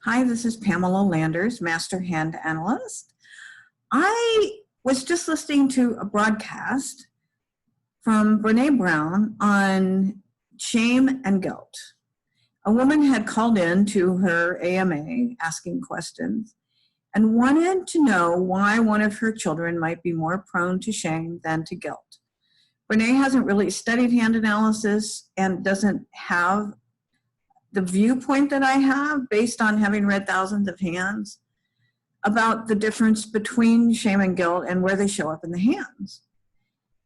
Hi, this is Pamelah Landers, Master Hand Analyst. I was just listening to a broadcast from Brene Brown on shame and guilt. A woman had called in to her AMA asking questions and wanted to know why one of her children might be more prone to shame than to guilt. Brene hasn't really studied hand analysis and doesn't have the viewpoint that I have based on having read thousands of hands about the difference between shame and guilt and where they show up in the hands.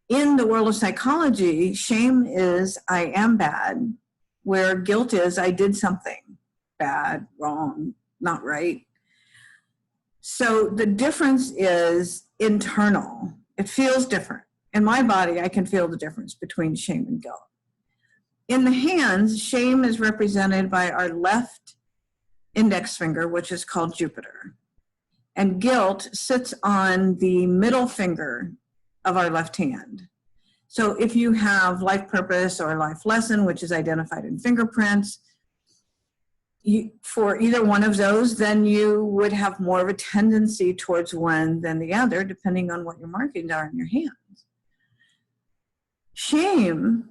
In the world of psychology, shame is I am bad, where guilt is I did something bad, wrong, not right. So the difference is internal. It feels different. In my body, I can feel the difference between shame and guilt. In the hands, shame is represented by our left index finger, which is called Jupiter. And guilt sits on the middle finger of our left hand. So if you have life purpose or life lesson, which is identified in fingerprints, for either one of those, then you would have more of a tendency towards one than the other, depending on what your markings are in your hands. Shame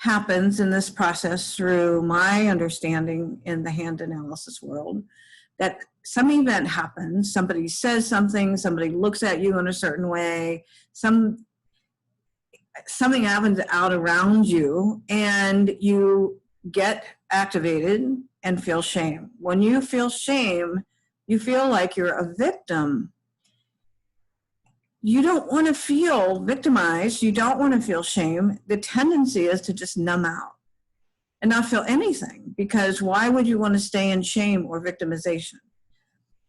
happens in this process through my understanding in the hand analysis world, that some event happens, somebody says something, somebody looks at you in a certain way, something happens out around you, and you get activated and feel shame. When you feel shame, you feel like you're a victim. You don't want to feel victimized. You don't want to feel shame. The tendency is to just numb out and not feel anything, because why would you want to stay in shame or victimization?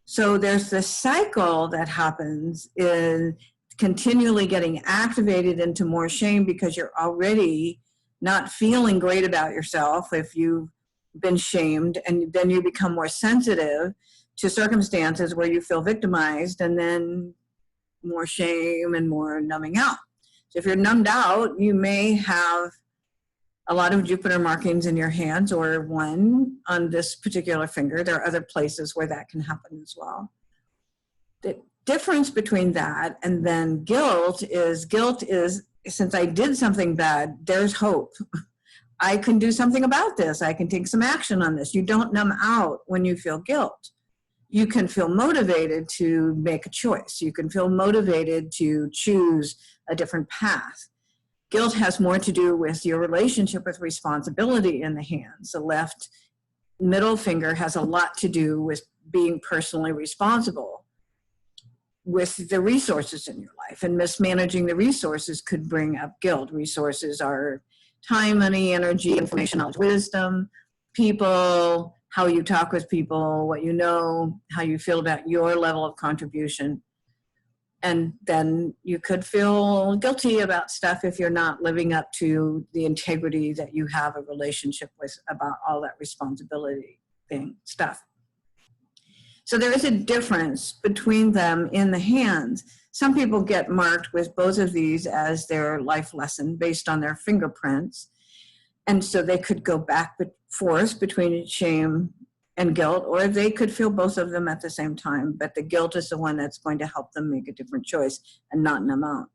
So there's this cycle that happens in continually getting activated into more shame because you're already not feeling great about yourself if you've been shamed, and then you become more sensitive to circumstances where you feel victimized, and then more shame and more numbing out. So if you're numbed out, you may have a lot of Jupiter markings in your hands, or one on this particular finger. There are other places where that can happen as well. The difference between that and then guilt is since I did something bad, there's hope. I can do something about this. I can take some action on this. You don't numb out when you feel guilt. You can feel motivated to make a choice. You can feel motivated to choose a different path. Guilt has more to do with your relationship with responsibility in the hands. The left middle finger has a lot to do with being personally responsible with the resources in your life, and mismanaging the resources could bring up guilt. Resources are time, money, energy, information, knowledge, wisdom, people, how you talk with people, what you know, how you feel about your level of contribution. And then you could feel guilty about stuff if you're not living up to the integrity that you have a relationship with about all that responsibility stuff. So there is a difference between them in the hands. Some people get marked with both of these as their life lesson based on their fingerprints. And so they could go back and forth between shame and guilt, or they could feel both of them at the same time, but the guilt is the one that's going to help them make a different choice and not numb out.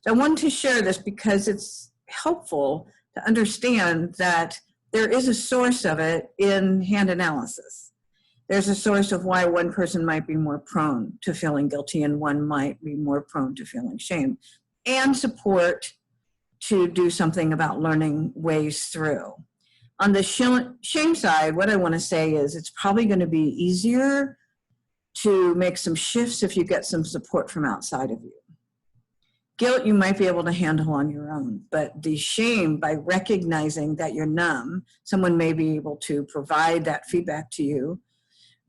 So I wanted to share this because it's helpful to understand that there is a source of it in hand analysis. There's a source of why one person might be more prone to feeling guilty and one might be more prone to feeling shame, and support to do something about learning ways through. On the shame side, what I want to say is it's probably going to be easier to make some shifts if you get some support from outside of you. Guilt you might be able to handle on your own, but the shame, by recognizing that you're numb, someone may be able to provide that feedback to you,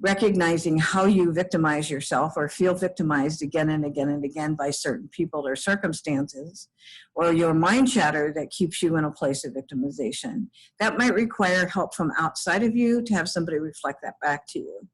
recognizing how you victimize yourself or feel victimized again and again and again by certain people or circumstances, or your mind chatter that keeps you in a place of victimization. That might require help from outside of you to have somebody reflect that back to you.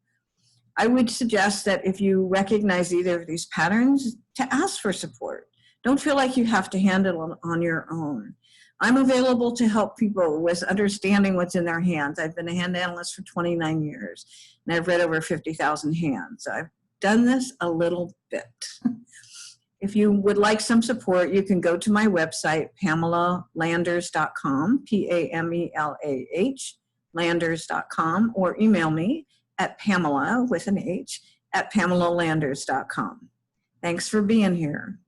I would suggest that if you recognize either of these patterns, to ask for support. Don't feel like you have to handle it on your own. I'm available to help people with understanding what's in their hands. I've been a hand analyst for 29 years, and I've read over 50,000 hands. I've done this a little bit. If you would like some support, you can go to my website, PamelaLanders.com, P-A-M-E-L-A-H, Landers.com, or email me at Pamelah, with an H, at PamelaLanders.com. Thanks for being here.